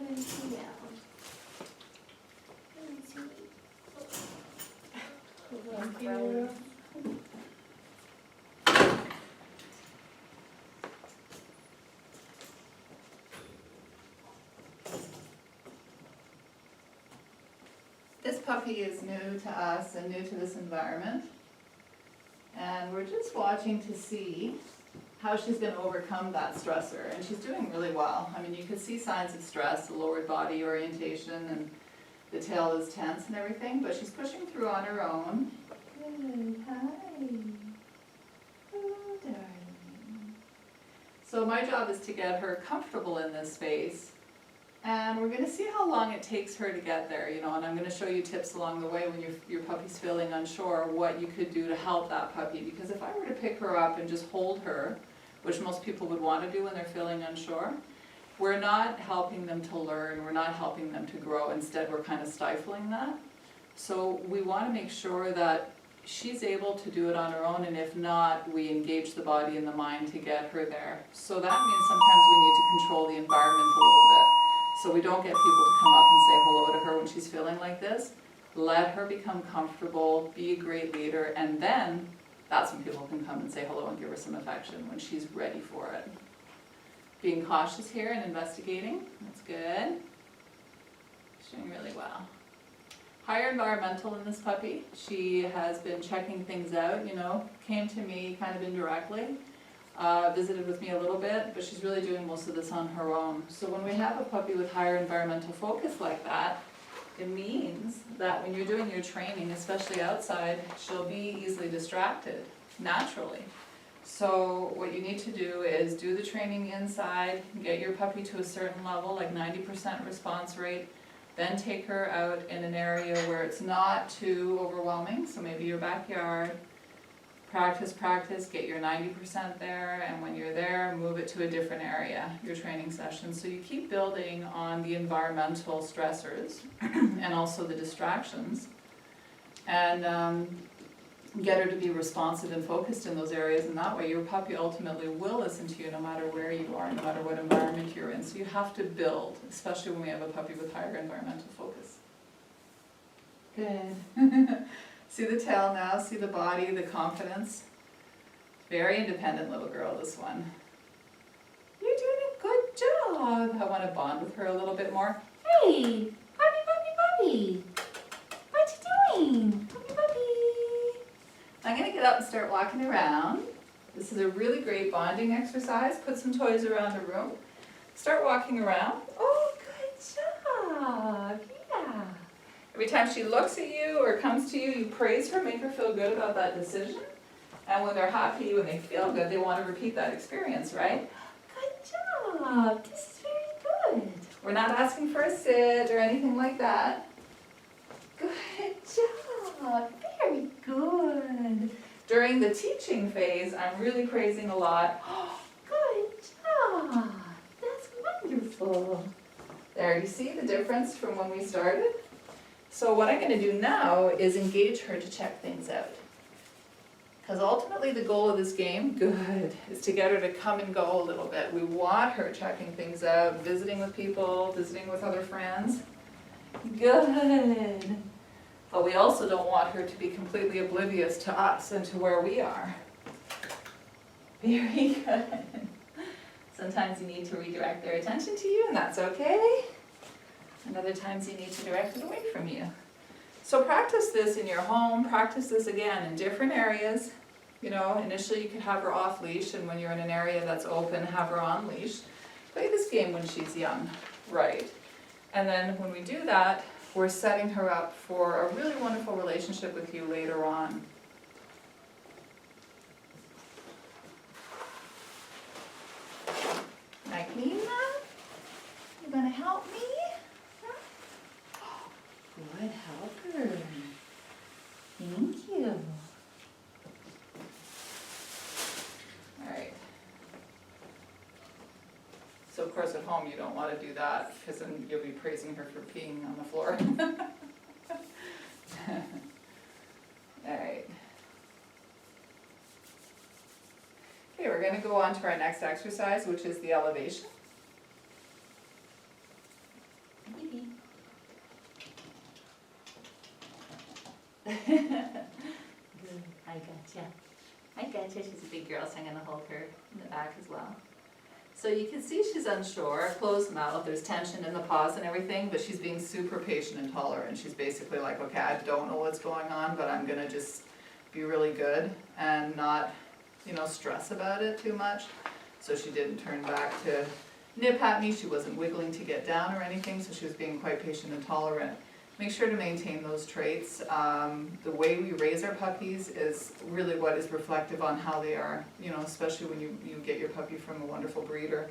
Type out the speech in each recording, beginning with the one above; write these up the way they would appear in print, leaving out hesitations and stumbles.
and two down. And two. Thank you. This puppy is new to us and new to this environment. And we're just watching to see how she's going to overcome that stressor. And she's doing really well. I mean, you can see signs of stress, the lowered body orientation, and the tail is tense and everything, but she's pushing through on her own. Good, hi. Oh, darling. So my job is to get her comfortable in this space. And we're going to see how long it takes her to get there, you know, and I'm going to show you tips along the way when your puppy's feeling unsure, what you could do to help that puppy. Because if I were to pick her up and just hold her, which most people would want to do when they're feeling unsure, we're not helping them to learn, we're not helping them to grow. Instead, we're kind of stifling that. So we want to make sure that she's able to do it on her own, and if not, we engage the body and the mind to get her there. So that means sometimes we need to control the environment a little bit. So we don't get people to come up and say hello to her when she's feeling like this. Let her become comfortable, be a great leader, and then that's when people can come and say hello and give her some affection when she's ready for it. Being cautious here and investigating, that's good. She's doing really well. Higher environmental in this puppy. She has been checking things out, you know, came to me kind of indirectly. Visited with me a little bit, but she's really doing most of this on her own. So when we have a puppy with higher environmental focus like that, it means that when you're doing your training, especially outside, she'll be easily distracted, naturally. So what you need to do is do the training inside, get your puppy to a certain level, like 90% response rate, then take her out in an area where it's not too overwhelming, so maybe your backyard. Practice, get your 90% there, and when you're there, move it to a different area, your training session. So you keep building on the environmental stressors and also the distractions, and get her to be responsive and focused in those areas, and that way your puppy ultimately will listen to you no matter where you are, no matter what environment you're in. So you have to build, especially when we have a puppy with higher environmental focus. Good. See the tail now, see the body, the confidence. Very independent little girl, this one. You're doing a good job. I want to bond with her a little bit more. Hey, puppy. What you doing? Puppy. I'm going to get up and start walking around. This is a really great bonding exercise. Put some toys around the room. Start walking around. Oh, good job. Yeah. Every time she looks at you or comes to you, you praise her, make her feel good about that decision. And when they're happy, when they feel good, they want to repeat that experience, right? Good job. This is very good. We're not asking for a sit or anything like that. Good job. Very good. During the teaching phase, I'm really praising a lot. Good job. That's wonderful. There, you see the difference from when we started? So what I'm going to do now is engage her to check things out. Because ultimately the goal of this game, good, is to get her to come and go a little bit. We want her checking things out, visiting with people, visiting with other friends. Good. But we also don't want her to be completely oblivious to us and to where we are. Very good. Sometimes you need to redirect their attention to you, and that's okay. And other times you need to direct it away from you. So practice this in your home, practice this again in different areas. You know, initially you could have her off leash, and when you're in an area that's open, have her on leash. Play this game when she's young, right? And then when we do that, we're setting her up for a really wonderful relationship with you later on. Magdalena, you gonna help me? Good helper. Thank you. All right. So of course at home you don't want to do that, because then you'll be praising her for peeing on the floor. All right. Okay, we're going to go on to our next exercise, which is the elevation. Good, I gotcha. I gotcha, she's a big girl, so I'm gonna hold her in the back as well. So you can see she's unsure, closed mouth, there's tension in the paws and everything, but she's being super patient and tolerant. She's basically like, okay, I don't know what's going on, but I'm gonna just be really good and not, stress about it too much. So she didn't turn back to nip at me, she wasn't wiggling to get down or anything, so she was being quite patient and tolerant. Make sure to maintain those traits. The way we raise our puppies is really what is reflective on how they are, especially when you get your puppy from a wonderful breeder.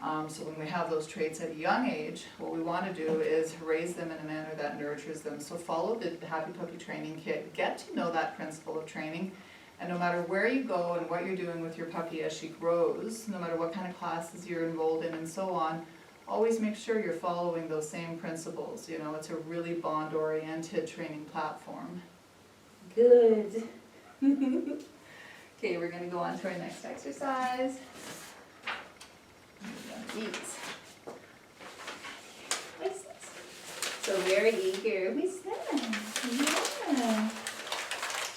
So when we have those traits at a young age, what we want to do is raise them in a manner that nurtures them. So follow the Happy Puppy Training Kit, get to know that principle of training, and no matter where you go and what you're doing with your puppy as she grows, no matter what kind of classes you're enrolled in and so on, always make sure you're following those same principles. It's a really bond-oriented training platform. Good. Okay, we're going to go on to our next exercise. Eat. What's this? So very eager. What's that? Yeah.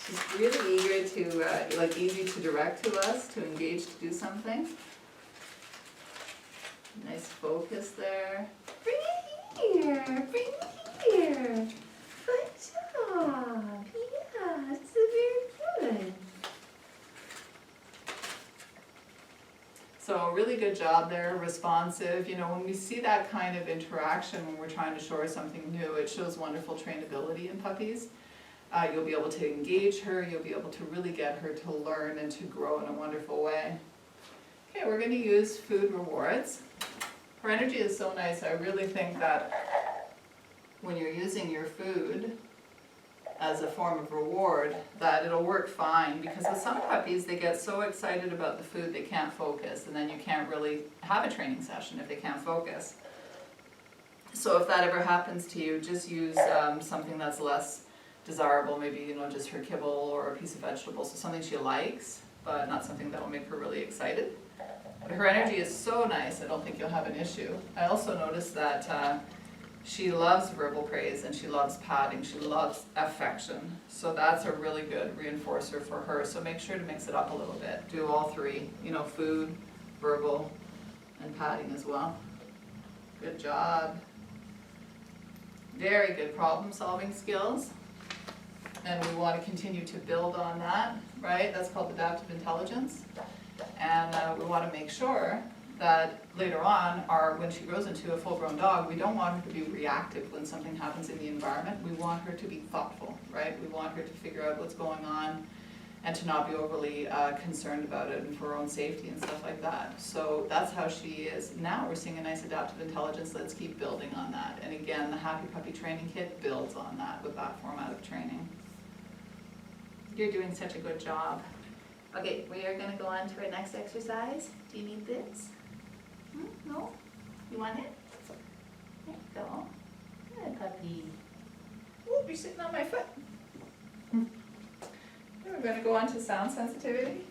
She's really eager to, easy to direct to us, to engage to do something. Nice focus there. Bring it here. Bring it here. Good job. Yeah, it's very good. So really good job there, responsive. When we see that kind of interaction when we're trying to show her something new, it shows wonderful trainability in puppies. You'll be able to engage her, you'll be able to really get her to learn and to grow in a wonderful way. Okay, we're going to use food rewards. Her energy is so nice. I really think that when you're using your food as a form of reward, that it'll work fine, because with some puppies, they get so excited about the food they can't focus, and then you can't really have a training session if they can't focus. So if that ever happens to you, just use something that's less desirable, maybe just her kibble or a piece of vegetable, so something she likes, but not something that will make her really excited. But her energy is so nice, I don't think you'll have an issue. I also noticed that she loves verbal praise and she loves patting, she loves affection. So that's a really good reinforcer for her. So make sure to mix it up a little bit. Do all three, food, verbal, and patting as well. Good job. Very good problem solving skills. And we want to continue to build on that, right? That's called adaptive intelligence. And we want to make sure that later on, when she grows into a full-grown dog, we don't want her to be reactive when something happens in the environment. We want her to be thoughtful, right? We want her to figure out what's going on and to not be overly concerned about it and for her own safety and stuff like that. So that's how she is. Now we're seeing a nice adaptive intelligence. Let's keep building on that. And again, the Happy Puppy Training Kit builds on that with that format of training. You're doing such a good job. Okay, we are going to go on to our next exercise. Do you need this? No? You want it? There you go. Good puppy. Ooh, you're sitting on my foot. We're going to go on to sound sensitivity.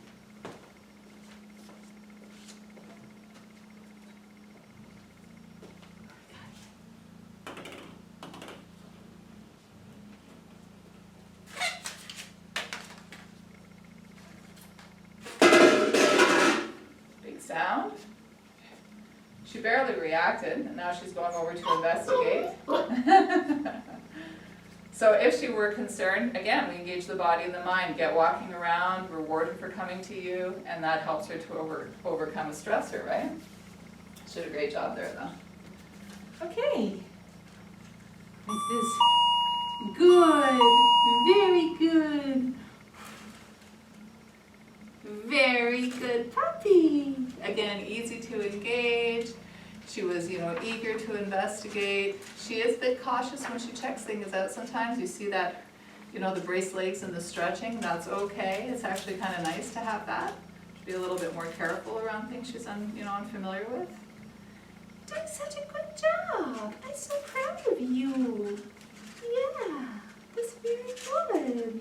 Sound. She barely reacted, and now she's going over to investigate. So if she were concerned, again, we engage the body and the mind, get walking around, reward her for coming to you, and that helps her to overcome a stressor, right? She did a great job there, though. Okay. This is good. Very good. Very good puppy. Again, easy to engage. She was, eager to investigate. She is a bit cautious when she checks things out sometimes. You see that, the braced legs and the stretching, that's okay. It's actually kind of nice to have that. Be a little bit more careful around things she's unfamiliar with. Doing such a good job. I'm so proud of you. Yeah, that's very good.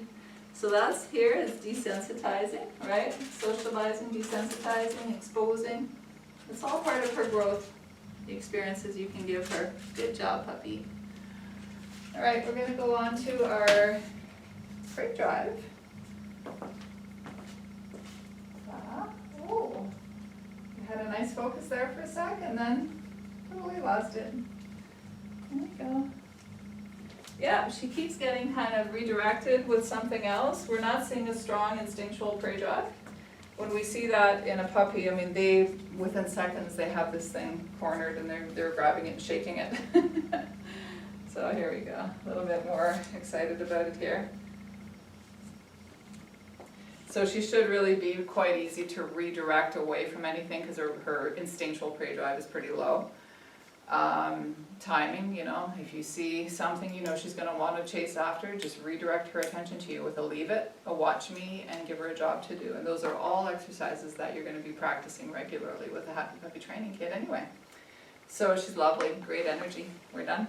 So that's here is desensitizing, right? Socializing, desensitizing, exposing. It's all part of her growth, the experiences you can give her. Good job, puppy. All right, we're going to go on to our Great drive. Oh, you had a nice focus there for a sec and then totally lost it. There we go. Yeah, she keeps getting kind of redirected with something else. We're not seeing a strong instinctual prey drive. When we see that in a puppy, I mean, within seconds, they have this thing cornered and they're grabbing it and shaking it. So here we go, a little bit more excited about it here. So she should really be quite easy to redirect away from anything because her instinctual prey drive is pretty low. Timing, you know, if you see something you know she's going to want to chase after, just redirect her attention to you with a leave it, a watch me, and give her a job to do. And those are all exercises that you're going to be practicing regularly with a Happy Puppy Training Kit anyway. So she's lovely, great energy. We're done.